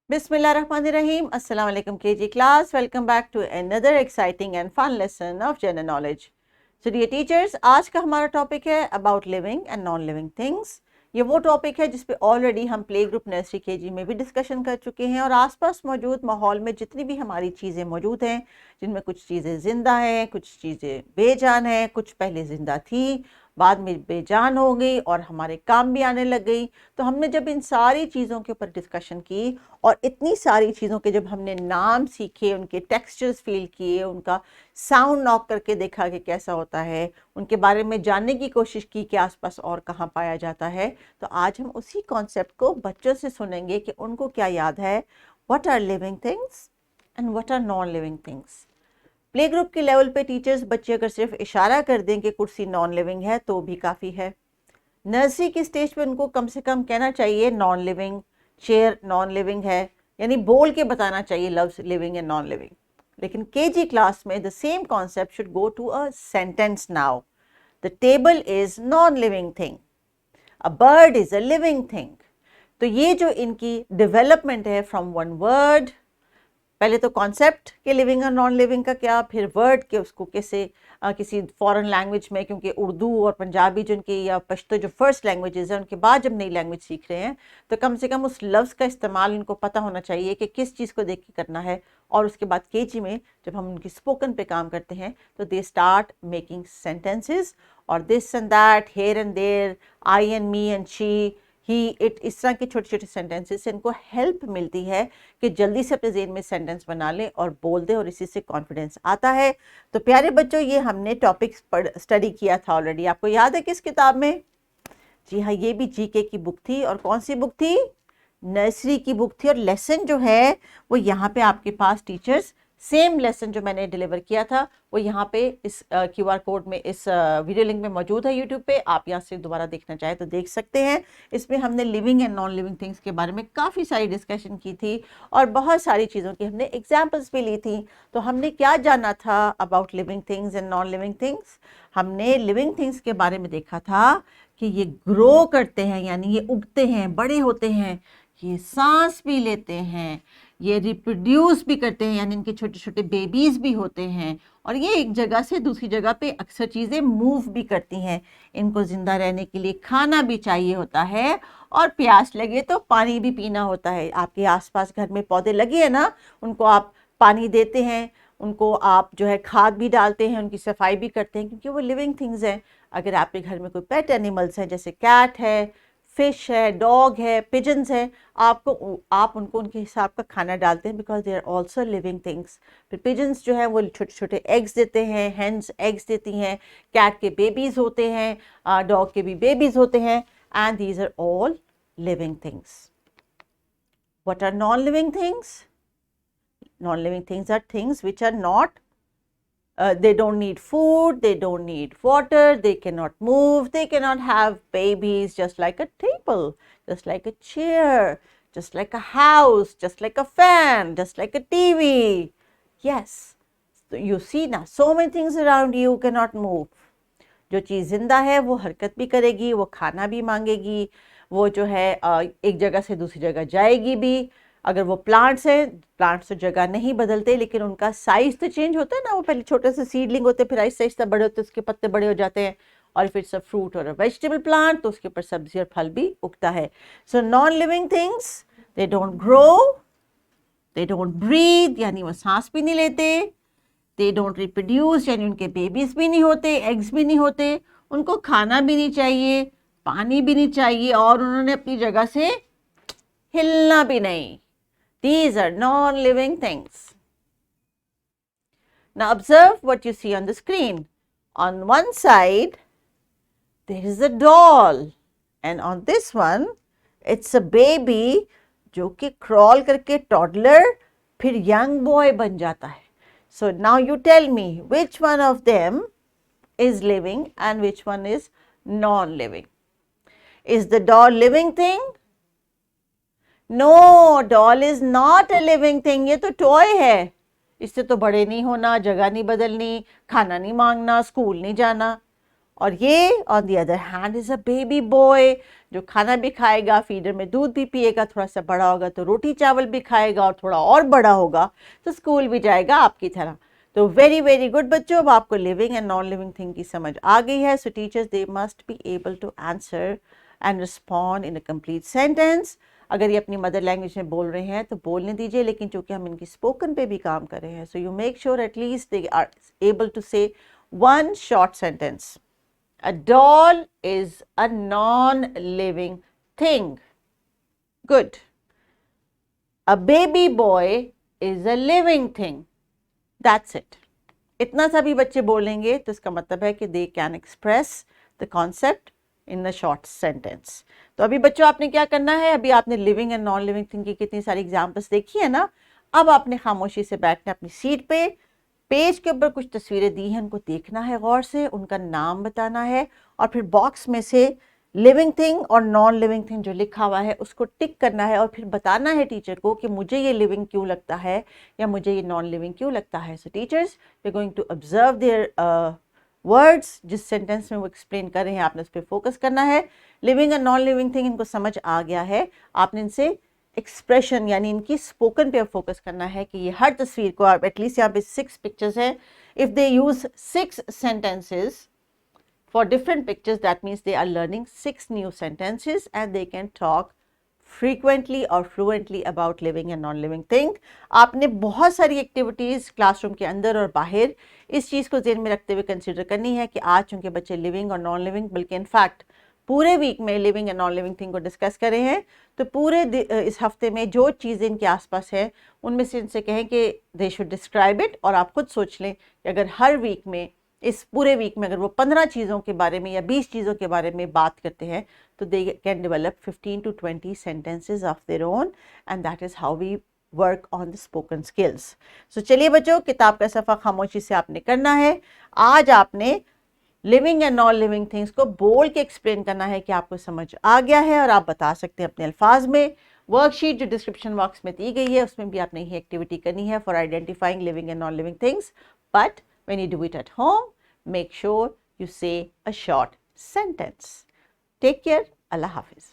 Bismillahirrahmanirrahim. Assalamu alaikum KG class. Welcome back to another exciting and fun lesson of general knowledge. So dear teachers, आज का हमारा topic है about living and non-living things. ये वो topic है जिस पे ऑलरेडी हम प्ले ग्रुप नर्सरी केजी में भी डिस्कशन कर चुके हैं और आसपास मौजूद माहौल में जितनी भी हमारी चीज़ें मौजूद हैं, जिनमें कुछ चीज़ें ज़िंदा हैं, कुछ चीज़ें बेजान हैं, कुछ पहले ज़िंदा थी, बाद में बेजान हो गई और हमारे काम भी आने लग गई। तो हमने जब इन सारी चीज़ों के ऊपर डिस्कशन की और इतनी सारी चीज़ों के जब हमने नाम सीखे, उनके टेक्सचर्स फील किए, उनका साउंड नॉक करके देखा कि कैसा होता है, उनके बारे में जानने की कोशिश की कि आसपास और कहाँ पाया जाता है, तो आज हम उसी कॉन्सेप्ट को बच्चों से सुनेंगे कि उनको क्या याद है, what are living things and what are non living things. Play group के लेवल पे टीचर्स बच्चे अगर सिर्फ इशारा कर दें कि कुर्सी नॉन लिविंग है तो भी काफ़ी है। नर्सरी की स्टेज पे उनको कम से कम कहना चाहिए non living, chair non living है, यानी बोल के बताना चाहिए loves living and non living. लेकिन केजी क्लास में the same concept should go to a sentence now. The table is non living thing, a bird is a living thing. तो ये जो इनकी डेवलपमेंट है फ्रॉम वन वर्ड, पहले तो concept के लिविंग और नॉन लिविंग का क्या, फिर वर्ड के उसको कैसे किसी फॉरेन लैंग्वेज में, क्योंकि उर्दू और पंजाबी जिनकी या पश्तो जो फर्स्ट लैंग्वेजेस हैं, उनके बाद जब नई लैंग्वेज सीख रहे हैं तो कम से कम उस लफ्ज़ का इस्तेमाल इनको पता होना चाहिए कि किस चीज़ को देख के करना है। और उसके बाद केजी में जब हम उनकी स्पोकन पे काम करते हैं तो दे स्टार्ट मेकिंग सेंटेंसेस और this and that, here and there, I and me and she, he, it, इस तरह के छोटे छोटे सेंटेंसेस से इनको हेल्प मिलती है कि जल्दी से अपने ज़हन में सेंटेंस बना लें और बोल दें और इसी से कॉन्फिडेंस आता है। तो प्यारे बच्चों, ये हमने टॉपिक्स स्टडी किया था ऑलरेडी, आपको याद है किस किताब में? जी हाँ, ये भी जीके की बुक थी। और कौन सी बुक थी? नर्सरी की बुक थी। और लेसन जो है वो यहाँ पे आपके पास टीचर्स, सेम लेसन जो मैंने डिलीवर किया था वो यहाँ पे इस QR कोड में, इस वीडियो लिंक में मौजूद है यूट्यूब पे। आप यहाँ से दोबारा देखना चाहे तो देख सकते हैं। इसमें हमने living and non living things के बारे में काफ़ी सारी डिस्कशन की थी और बहुत सारी चीज़ों की हमने एग्जाम्पल्स भी ली थी। तो हमने क्या जाना था about living things and non living things? हमने लिविंग थिंग्स के बारे में देखा था कि ये ग्रो करते हैं, यानी ये उगते हैं, बड़े होते हैं, ये सांस भी लेते हैं, ये रिप्रोड्यूस भी करते हैं, यानी इनके छोटे छोटे बेबीज भी होते हैं, और ये एक जगह से दूसरी जगह पे अक्सर चीज़ें मूव भी करती हैं। इनको ज़िंदा रहने के लिए खाना भी चाहिए होता है और प्यास लगे तो पानी भी पीना होता है। आपके आसपास घर में पौधे लगे हैं ना, उनको आप पानी देते हैं, उनको आप जो है खाद भी डालते हैं, उनकी सफाई भी करते हैं, क्योंकि वो लिविंग थिंग्स हैं। अगर आपके घर में कोई पेट एनिमल्स हैं, जैसे कैट है, फिश है, डॉग है, पिजन्स है, आप उनको उनके हिसाब का खाना डालते हैं, because they are also living things. फिर पिजन्स जो है वो छोटे छोटे एग्स देते हैं, हेंस एग्स देती हैं, कैट के बेबीज होते हैं, डॉग के भी बेबीज होते हैं, and these are all living things. What are non living things? Non living things are things which are not, they don't need food, they don't need water, they cannot move, they cannot have babies, just like a table, just like a chair, just like a house, just like a fan, just like a TV. Yes, so you see now, so many things around you cannot move. जो चीज़ जिंदा है वो हरकत भी करेगी, वो खाना भी मांगेगी, वो जो है एक जगह से दूसरी जगह जाएगी भी। अगर वो प्लांट्स हैं, प्लांट्स तो जगह नहीं बदलते, लेकिन उनका साइज तो चेंज होता है ना। वो पहले छोटे से सीडलिंग होते हैं, फिर आहिस्ता आहिस्ता बड़े होते हैं, उसके पत्ते बड़े हो जाते हैं, और फिर सब फ्रूट और वेजिटेबल प्लांट, तो उसके ऊपर सब्जी और फल भी उगता है। So non living things, they don't grow, they don't breathe, यानी वो सांस भी नहीं लेते, दे डोंट रिप्रोड्यूस, यानी उनके बेबीज भी नहीं होते, एग्स भी नहीं होते, उनको खाना भी नहीं चाहिए, पानी भी नहीं चाहिए, और उन्होंने अपनी जगह से हिलना भी नहीं। These are non-living things. Now observe what you see on the screen. On one side, there is a doll, and on this one, it's a baby जो कि crawl करके toddler फिर young boy बन जाता है. So now you tell me which one of them is living and which one is non-living. Is the doll living thing? No, doll is not a living thing. ये तो toy है, इससे तो बड़े नहीं होना, जगह नहीं बदलनी, खाना नहीं मांगना, स्कूल नहीं जाना। और ये on the other hand is a baby boy, जो खाना भी खाएगा, फीडर में दूध भी पिएगा, थोड़ा सा बड़ा होगा तो रोटी चावल भी खाएगा, और थोड़ा और बड़ा होगा तो स्कूल भी जाएगा आपकी तरह। तो वेरी वेरी गुड बच्चों, अब आपको living and non living thing की समझ आ गई है। So teachers they must be able to answer and respond in a complete sentence. अगर ये अपनी मदर लैंग्वेज में बोल रहे हैं तो बोलने दीजिए, लेकिन चूंकि हम इनकी स्पोकन पे भी काम कर रहे हैं, so you make sure at least they are able to say one short sentence. A doll is a non-living thing. Good. A baby boy is a living thing. That's it. इतना सा भी बच्चे बोलेंगे तो इसका मतलब है कि they can express the concept in a short sentence. तो अभी बच्चों आपने क्या करना है, अभी आपने living and non living thing की कितनी सारी एग्जाम्पल्स देखी है ना। अब आपने खामोशी से बैठना अपनी सीट पे, पेज के ऊपर कुछ तस्वीरें दी हैं, उनको देखना है गौर से, उनका नाम बताना है, और फिर बॉक्स में से लिविंग थिंग और नॉन लिविंग थिंग जो लिखा हुआ है उसको टिक करना है, और फिर बताना है टीचर को कि मुझे ये लिविंग क्यों लगता है या मुझे ये नॉन लिविंग क्यों लगता है। So teachers we are going to observe their words, जिस सेंटेंस में वो एक्सप्लेन कर रहे हैं आपने उस पर फोकस करना है। Living and non living thing इनको समझ आ गया है, आपने इनसे एक्सप्रेशन यानी इनकी स्पोकन पे फोकस करना है कि ये हर तस्वीर को, आप एटलीस्ट यहाँ पे 6 पिक्चर्स हैं, if they use 6 sentences for different pictures, that means they are learning 6 new sentences and they can talk frequently or fluently about living and non-living thing. आपने बहुत सारी एक्टिविटीज़ क्लासरूम के अंदर और बाहर इस चीज़ को ध्यान में रखते हुए कंसिडर करनी है कि आज चूँकि बच्चे लिविंग और नॉन लिविंग, बल्कि इनफैक्ट पूरे वीक में living and non living thing को डिस्कस करे हैं, तो पूरे इस हफ्ते में जो चीज़ें इनके आसपास है उनमें से इनसे कहें कि दे शुड डिस्क्राइब इट, और आप खुद सोच लें कि अगर हर वीक में, इस पूरे वीक में अगर वो 15 चीज़ों के बारे में या 20 चीज़ों के बारे में बात करते हैं तो they can develop 15 to 20 sentences of their own, and that is how we work on the spoken skills. So चलिए बच्चों, किताब का सफ़ा खामोशी से आपने करना है। आज आपने living and non living things को बोल के एक्सप्लेन करना है कि आपको समझ आ गया है और आप बता सकते हैं अपने अल्फाज में। वर्कशीट जो डिस्क्रिप्शन बॉक्स में दी गई है उसमें भी आपने ये एक्टिविटी करनी है for identifying living and non living things, but when you do it at home, make sure you say a short sentence. Take care. Allah Hafiz.